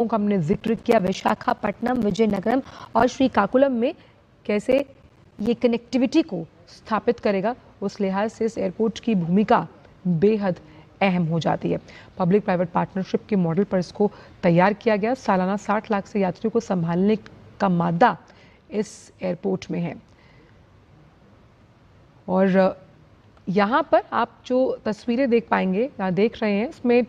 का हमने जिक्र किया, विशाखापट्टनम, विजयनगरम और श्रीकाकुलम में कैसे ये कनेक्टिविटी को स्थापित करेगा, उस लिहाज से इस एयरपोर्ट की भूमिका बेहद अहम हो जाती है। पब्लिक प्राइवेट पार्टनरशिप के मॉडल पर इसको तैयार किया गया। सालाना 60 लाख से यात्रियों को संभालने का मादा इस एयरपोर्ट में है। और यहाँ पर आप जो तस्वीरें देख पाएंगे, यहाँ देख रहे हैं, इसमें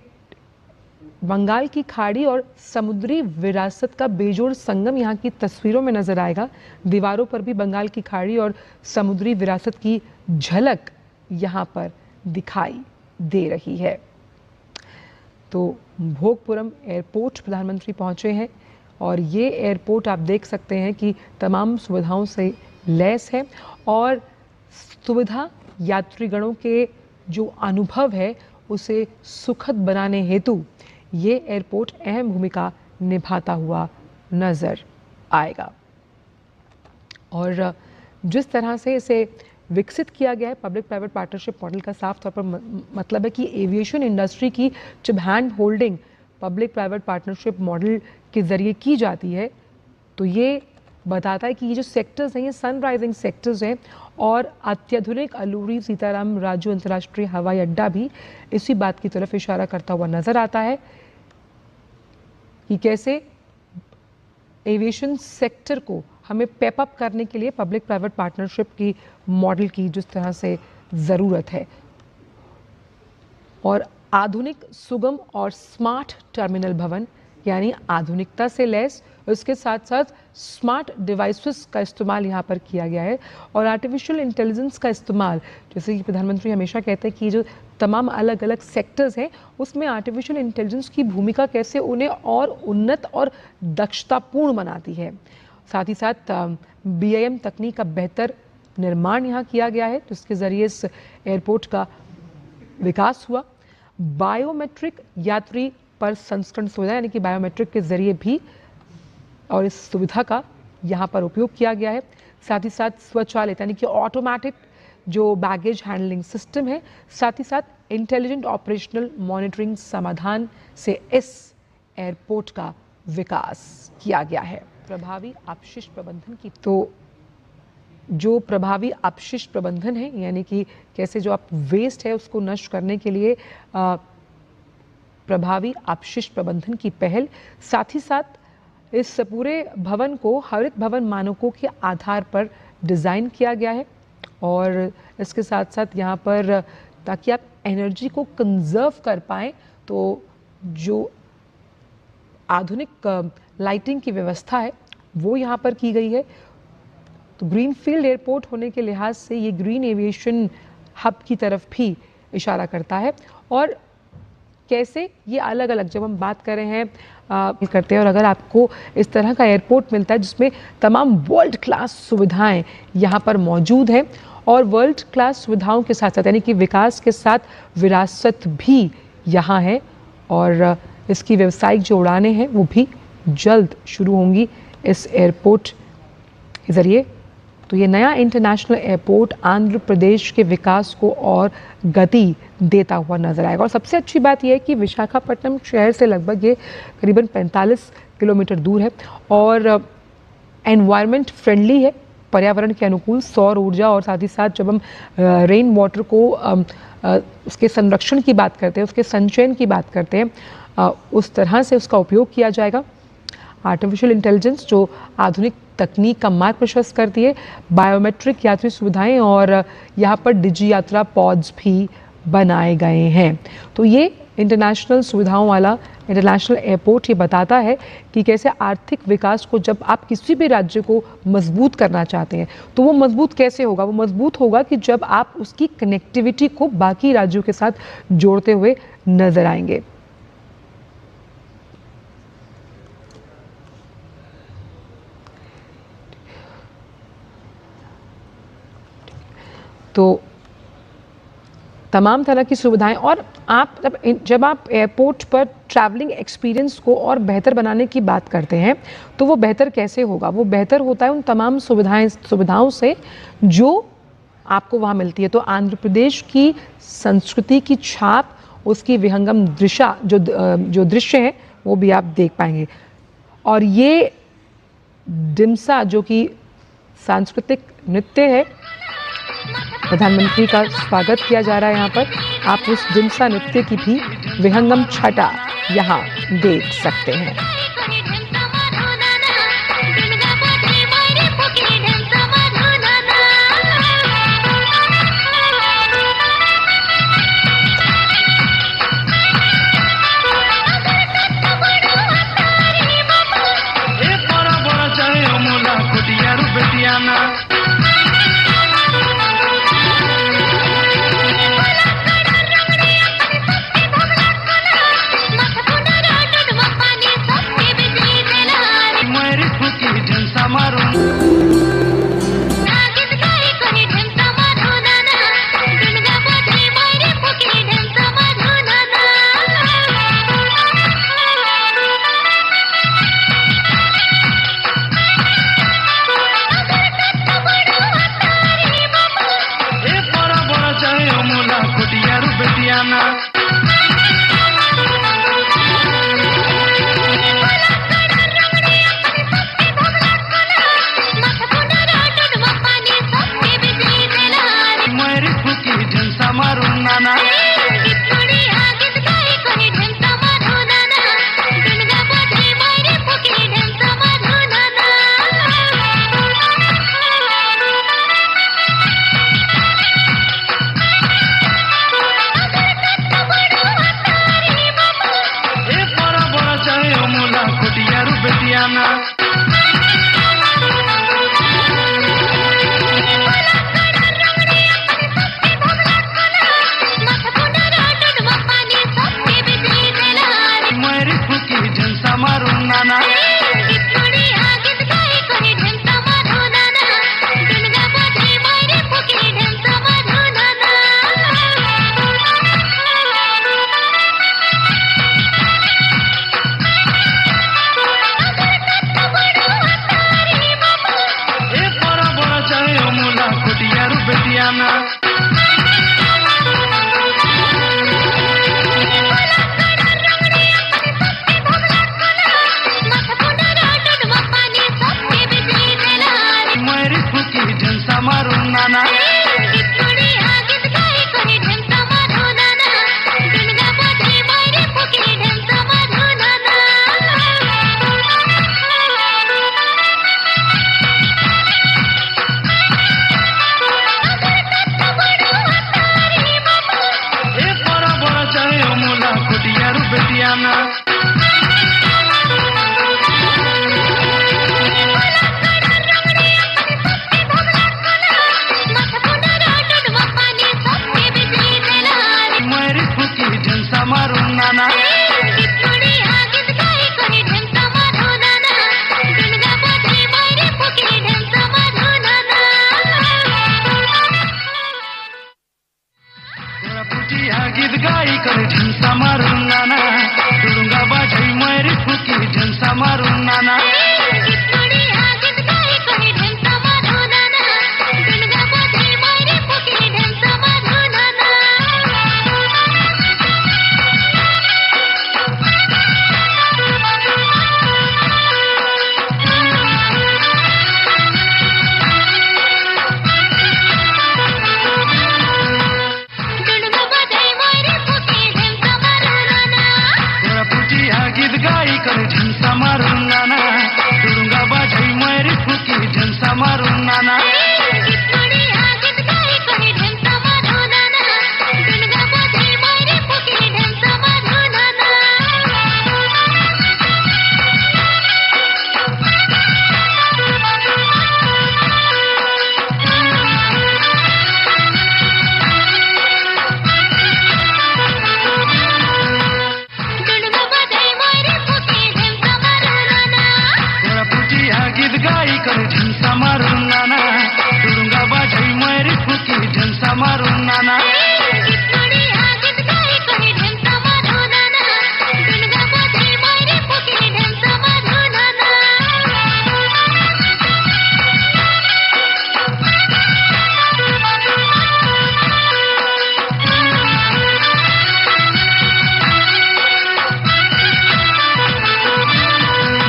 बंगाल की खाड़ी और समुद्री विरासत का बेजोड़ संगम यहाँ की तस्वीरों में नजर आएगा। दीवारों पर भी बंगाल की खाड़ी और समुद्री विरासत की झलक यहाँ पर दिखाई दे रही है। तो भोगपुरम एयरपोर्ट प्रधानमंत्री पहुंचे हैं और ये एयरपोर्ट आप देख सकते हैं कि तमाम सुविधाओं से लैस है और सुविधा यात्रीगणों के जो अनुभव है उसे सुखद बनाने हेतु ये एयरपोर्ट अहम भूमिका निभाता हुआ नजर आएगा। और जिस तरह से इसे विकसित किया गया है, पब्लिक प्राइवेट पार्टनरशिप मॉडल का साफ तौर पर मतलब है कि एविएशन इंडस्ट्री की जब hand holding public private partnership model के जरिए की जाती है तो ये बताता है कि ये जो सेक्टर्स हैं, ये सनराइजिंग सेक्टर्स हैं और अत्याधुनिक अलूरी सीताराम राजू अंतर्राष्ट्रीय हवाई अड्डा भी इसी बात की तरफ इशारा करता हुआ नजर आता है कि कैसे एविएशन सेक्टर को हमें पेप अप करने के लिए पब्लिक प्राइवेट पार्टनरशिप की मॉडल की जिस तरह से ज़रूरत है। और आधुनिक, सुगम और स्मार्ट टर्मिनल भवन यानी आधुनिकता से लैस, उसके साथ साथ स्मार्ट डिवाइसेस का इस्तेमाल यहाँ पर किया गया है और आर्टिफिशियल इंटेलिजेंस का इस्तेमाल, जैसे कि प्रधानमंत्री हमेशा कहते हैं कि जो तमाम अलग अलग सेक्टर्स हैं उसमें आर्टिफिशियल इंटेलिजेंस की भूमिका कैसे उन्हें और उन्नत और दक्षतापूर्ण बनाती है। साथ ही साथ BIM तकनीक का बेहतर निर्माण यहाँ किया गया है जिसके ज़रिए इस एयरपोर्ट का विकास हुआ। बायोमेट्रिक यात्री पर संस्करण सुविधा यानी कि बायोमेट्रिक के जरिए भी और इस सुविधा का यहाँ पर उपयोग किया गया है। साथ ही साथ स्वचालित यानी कि ऑटोमेटिक जो बैगेज हैंडलिंग सिस्टम है, साथ ही साथ इंटेलिजेंट ऑपरेशनल मॉनिटरिंग समाधान से इस एयरपोर्ट का विकास किया गया है। प्रभावी अपशिष्ट प्रबंधन की तो जो प्रभावी अपशिष्ट प्रबंधन है यानी कि कैसे जो आप वेस्ट है उसको नष्ट करने के लिए प्रभावी अपशिष्ट प्रबंधन की पहल, साथ ही साथ इस पूरे भवन को हरित भवन मानकों के आधार पर डिज़ाइन किया गया है और इसके साथ साथ यहाँ पर ताकि आप एनर्जी को कंजर्व कर पाएँ तो जो आधुनिक लाइटिंग की व्यवस्था है वो यहाँ पर की गई है। तो ग्रीनफील्ड एयरपोर्ट होने के लिहाज से ये ग्रीन एविएशन हब की तरफ भी इशारा करता है और कैसे ये अलग अलग जब हम बात कर रहे हैं करते हैं और अगर आपको इस तरह का एयरपोर्ट मिलता है जिसमें तमाम वर्ल्ड क्लास सुविधाएं यहाँ पर मौजूद हैं और वर्ल्ड क्लास सुविधाओं के साथ साथ यानी कि विकास के साथ विरासत भी यहाँ है और इसकी व्यावसायिक जो उड़ानें हैं वो भी जल्द शुरू होंगी इस एयरपोर्ट के ज़रिए। तो ये नया इंटरनेशनल एयरपोर्ट आंध्र प्रदेश के विकास को और गति देता हुआ नजर आएगा। और सबसे अच्छी बात यह है कि विशाखापट्टनम शहर से लगभग ये करीबन 45 किलोमीटर दूर है और एनवायरनमेंट फ्रेंडली है, पर्यावरण के अनुकूल, सौर ऊर्जा और साथ ही साथ जब हम रेन वाटर को उसके संरक्षण की बात करते हैं, उसके संचयन की बात करते हैं, उस तरह से उसका उपयोग किया जाएगा। आर्टिफिशियल इंटेलिजेंस जो आधुनिक तकनीक का मार्ग प्रशस्त करती है, बायोमेट्रिक यात्री सुविधाएं और यहाँ पर डिजी यात्रा पॉड्स भी बनाए गए हैं। तो ये इंटरनेशनल सुविधाओं वाला इंटरनेशनल एयरपोर्ट ये बताता है कि कैसे आर्थिक विकास को जब आप किसी भी राज्य को मजबूत करना चाहते हैं तो वो मजबूत कैसे होगा? वो मजबूत होगा कि जब आप उसकी कनेक्टिविटी को बाकी राज्यों के साथ जोड़ते हुए नजर आएंगे। तो तमाम तरह की सुविधाएं और आप जब आप एयरपोर्ट पर ट्रैवलिंग एक्सपीरियंस को और बेहतर बनाने की बात करते हैं तो वो बेहतर कैसे होगा? वो बेहतर होता है उन तमाम सुविधाओं से जो आपको वहाँ मिलती है। तो आंध्र प्रदेश की संस्कृति की छाप, उसकी विहंगम जो दृश्य हैं वो भी आप देख पाएंगे। और ये डिमसा जो कि सांस्कृतिक नृत्य है, प्रधानमंत्री का स्वागत किया जा रहा है यहाँ पर। आप उस डिमसा नृत्य की भी विहंगम छटा यहाँ देख सकते हैं। गीत गाई कर झंसा मारून नाना, दुडुंगा बाजाई मैरी फुकी झंसा मारून